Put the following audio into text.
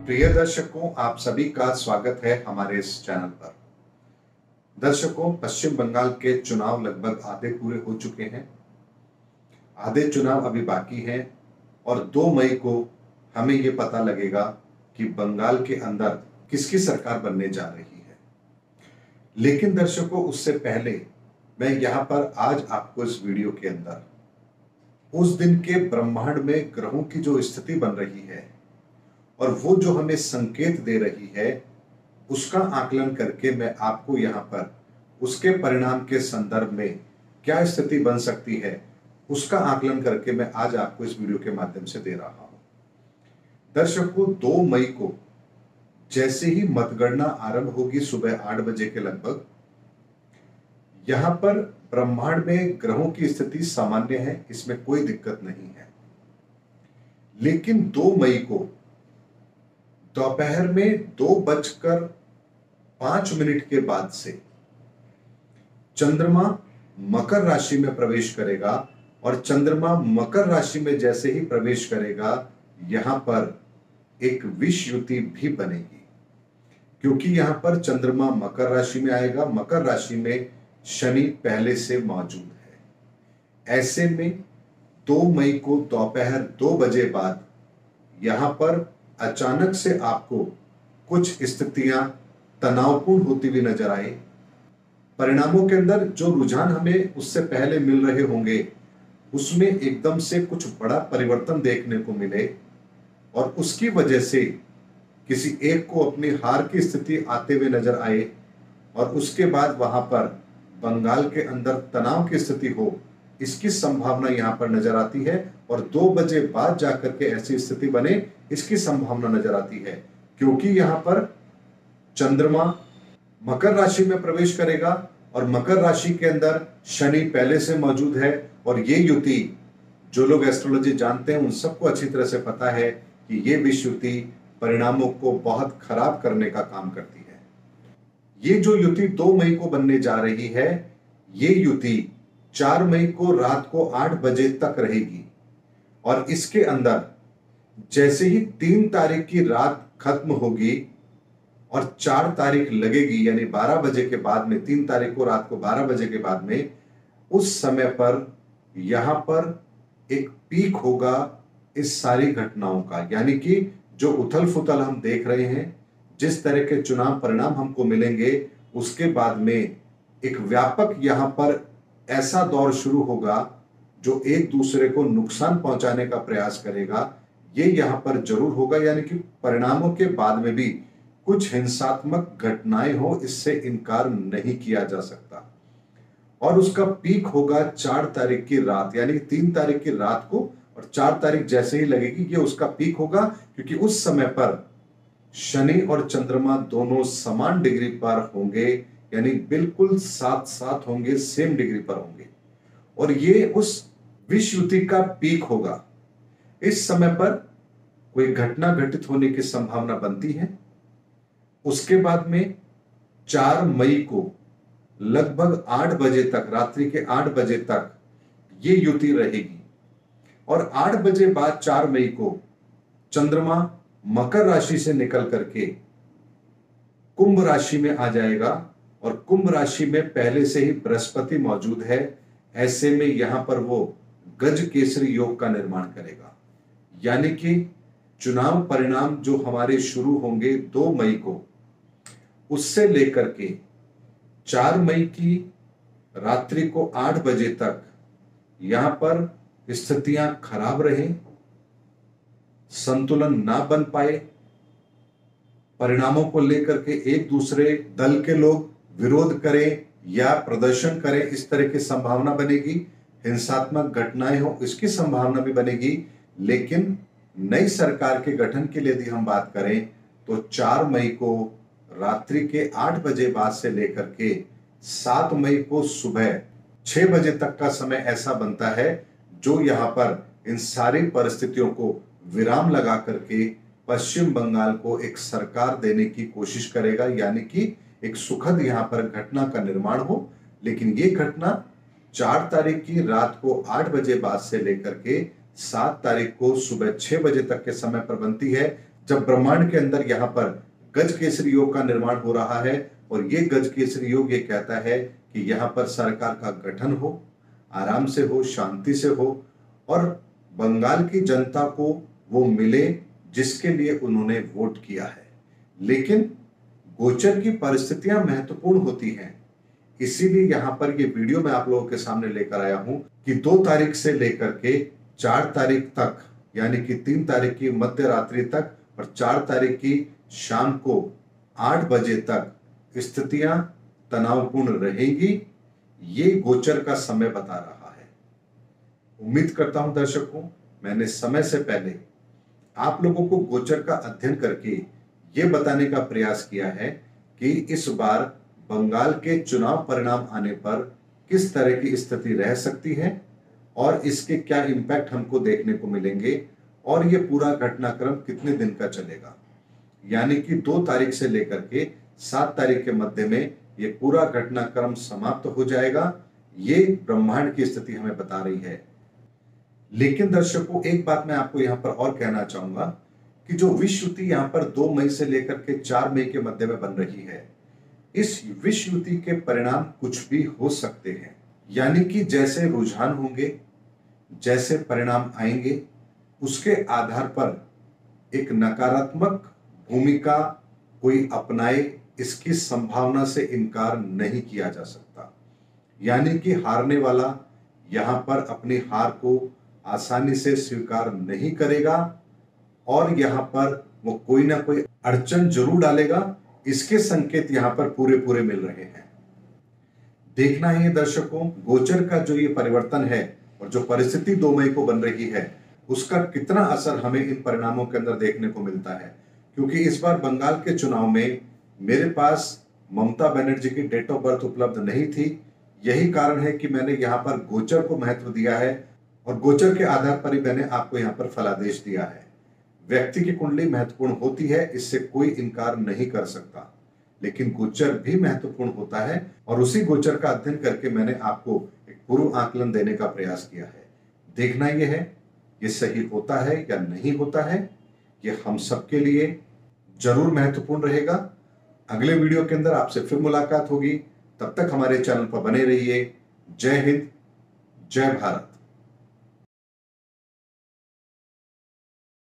प्रिय दर्शकों, आप सभी का स्वागत है हमारे इस चैनल पर। दर्शकों, पश्चिम बंगाल के चुनाव लगभग आधे पूरे हो चुके हैं। आधे चुनाव अभी बाकी हैं और 2 मई को हमें ये पता लगेगा कि बंगाल के अंदर किसकी सरकार बनने जा रही है। लेकिन दर्शकों, उससे पहले मैं यहाँ पर आज आपको इस वीडियो के अंदर उस दिन के ब्रह्मांड में ग्रहों की जो स्थिति बन रही है और वो जो हमें संकेत दे रही है, उसका आकलन करके मैं आपको यहाँ पर उसके परिणाम के संदर्भ में क्या स्थिति बन सकती है, उसका आकलन करके मैं आज आपको इस वीडियो के माध्यम से दे रहा हूं। दर्शकों, 2 मई को जैसे ही मतगणना आरंभ होगी सुबह 8 बजे के लगभग, यहां पर ब्रह्मांड में ग्रहों की स्थिति सामान्य है, इसमें कोई दिक्कत नहीं है। लेकिन 2 मई को दोपहर में 2:05 के बाद से चंद्रमा मकर राशि में प्रवेश करेगा और चंद्रमा मकर राशि में जैसे ही प्रवेश करेगा, यहां पर एक विष युति भी बनेगी, क्योंकि यहां पर चंद्रमा मकर राशि में आएगा। मकर राशि में शनि पहले से मौजूद है। ऐसे में 2 मई को दोपहर 2 बजे बाद यहां पर अचानक से आपको कुछ स्थितियां तनावपूर्ण होती हुई नजर आए। परिणामों के अंदर जो रुझान हमें उससे पहले मिल रहे होंगे, उसमें एकदम से कुछ बड़ा परिवर्तन देखने को मिले और उसकी वजह से किसी एक को अपनी हार की स्थिति आते हुए नजर आए और उसके बाद वहां पर बंगाल के अंदर तनाव की स्थिति हो, इसकी संभावना यहां पर नजर आती है। और 2 बजे बाद जाकर के ऐसी स्थिति बने, इसकी संभावना नजर आती है, क्योंकि यहां पर चंद्रमा मकर राशि में प्रवेश करेगा और मकर राशि के अंदर शनि पहले से मौजूद है। और ये युति, जो लोग एस्ट्रोलॉजी जानते हैं उन सबको अच्छी तरह से पता है कि ये विष युति परिणामों को बहुत खराब करने का काम करती है। ये जो युति 2 मई को बनने जा रही है, ये युति 4 मई को रात को 8 बजे तक रहेगी और इसके अंदर जैसे ही 3 तारीख की रात खत्म होगी और 4 तारीख लगेगी, यानी 12 बजे के बाद में, 3 तारीख को रात को 12 बजे के बाद में, उस समय पर यहां पर एक पीक होगा इस सारी घटनाओं का। यानी कि जो उथल फुथल हम देख रहे हैं, जिस तरह के चुनाव परिणाम हमको मिलेंगे, उसके बाद में एक व्यापक यहां पर ऐसा दौर शुरू होगा जो एक दूसरे को नुकसान पहुंचाने का प्रयास करेगा। ये यहां पर जरूर होगा, यानी कि परिणामों के बाद में भी कुछ हिंसात्मक घटनाएं हो, इससे इनकार नहीं किया जा सकता। और उसका पीक होगा 4 तारीख की रात, यानी 3 तारीख की रात को और 4 तारीख जैसे ही लगेगी, ये उसका पीक होगा, क्योंकि उस समय पर शनि और चंद्रमा दोनों समान डिग्री पर होंगे, यानी बिल्कुल साथ साथ होंगे, सेम डिग्री पर होंगे। और ये उस विष युति का पीक होगा। इस समय पर कोई घटना घटित होने की संभावना बनती है। उसके बाद में 4 मई को लगभग 8 बजे तक, रात्रि के 8 बजे तक ये युति रहेगी और 8 बजे बाद 4 मई को चंद्रमा मकर राशि से निकल करके कुंभ राशि में आ जाएगा और कुंभ राशि में पहले से ही बृहस्पति मौजूद है। ऐसे में यहां पर वो गज केसरी योग का निर्माण करेगा, यानी कि चुनाव परिणाम जो हमारे शुरू होंगे 2 मई को, उससे लेकर के 4 मई की रात्रि को 8 बजे तक यहां पर स्थितियां खराब रहें, संतुलन ना बन पाए, परिणामों को लेकर के एक दूसरे दल के लोग विरोध करें या प्रदर्शन करें, इस तरह की संभावना बनेगी। हिंसात्मक घटनाएं हो, इसकी संभावना भी बनेगी। लेकिन नई सरकार के गठन के लिए यदि हम बात करें तो 4 मई को रात्रि के 8 बजे बाद से लेकर के 7 मई को सुबह 6 बजे तक का समय ऐसा बनता है जो यहां पर इन सारी परिस्थितियों को विराम लगा करके पश्चिम बंगाल को एक सरकार देने की कोशिश करेगा, यानी कि एक सुखद यहां पर घटना का निर्माण हो। लेकिन ये घटना 4 तारीख की रात को 8 बजे बाद से लेकर के 7 तारीख को सुबह 6 बजे तक के समय पर बनती है, जब ब्रह्मांड के अंदर यहाँ पर गज केसरी योग का निर्माण हो रहा है और ये गज केसरी योग ये कहता है कि यहाँ पर सरकार का गठन हो, आराम से हो, शांति से हो और बंगाल की जनता को वो मिले जिसके लिए उन्होंने वोट किया है। लेकिन गोचर की परिस्थितियां महत्वपूर्ण होती हैं, इसीलिए यहां पर ये वीडियो मैं आप लोगों के सामने लेकर आया हूं कि 2 तारीख से लेकर के 4 तारीख तक, यानी कि 3 तारीख की मध्य रात्रि तक और 4 तारीख की शाम को 8 बजे तक स्थितियां तनावपूर्ण रहेंगी। ये गोचर का समय बता रहा है। उम्मीद करता हूं दर्शकों, मैंने समय से पहले आप लोगों को गोचर का अध्ययन करके ये बताने का प्रयास किया है कि इस बार बंगाल के चुनाव परिणाम आने पर किस तरह की स्थिति रह सकती है और इसके क्या इंपैक्ट हमको देखने को मिलेंगे और ये पूरा घटनाक्रम कितने दिन का चलेगा। यानी कि 2 तारीख से लेकर के 7 तारीख के मध्य में ये पूरा घटनाक्रम समाप्त हो जाएगा। ये ब्रह्मांड की स्थिति हमें बता रही है। लेकिन दर्शकों, एक बात मैं आपको यहां पर और कहना चाहूंगा कि जो विष युति यहां पर 2 मई से लेकर के 4 मई के मध्य में बन रही है, इस विष युति के परिणाम कुछ भी हो सकते हैं। यानी कि जैसे रुझान होंगे, जैसे परिणाम आएंगे, उसके आधार पर एक नकारात्मक भूमिका कोई अपनाए, इसकी संभावना से इनकार नहीं किया जा सकता। यानी कि हारने वाला यहां पर अपनी हार को आसानी से स्वीकार नहीं करेगा और यहां पर वो कोई ना कोई अड़चन जरूर डालेगा। इसके संकेत यहां पर पूरे पूरे मिल रहे हैं। देखना है दर्शकों, गोचर का जो ये परिवर्तन है और जो परिस्थिति 2 मई को बन रही है, उसका कितना असर हमें इन परिणामों के अंदर देखने को मिलता है। क्योंकि इस बार बंगाल के चुनाव में मेरे पास ममता बनर्जी की डेट ऑफ बर्थ उपलब्ध नहीं थी। यही कारण है कि मैंने यहाँ पर गोचर को महत्व दिया है और गोचर के आधार पर ही मैंने आपको यहाँ पर फलादेश दिया है। व्यक्ति की कुंडली महत्वपूर्ण होती है, इससे कोई इनकार नहीं कर सकता, लेकिन गोचर भी महत्वपूर्ण होता है और उसी गोचर का अध्ययन करके मैंने आपको एक पूर्व आकलन देने का प्रयास किया है। देखना यह है ये सही होता है या नहीं होता है, ये हम सबके लिए जरूर महत्वपूर्ण रहेगा। अगले वीडियो के अंदर आपसे फिर मुलाकात होगी। तब तक हमारे चैनल पर बने रहिए। जय हिंद, जय भारत।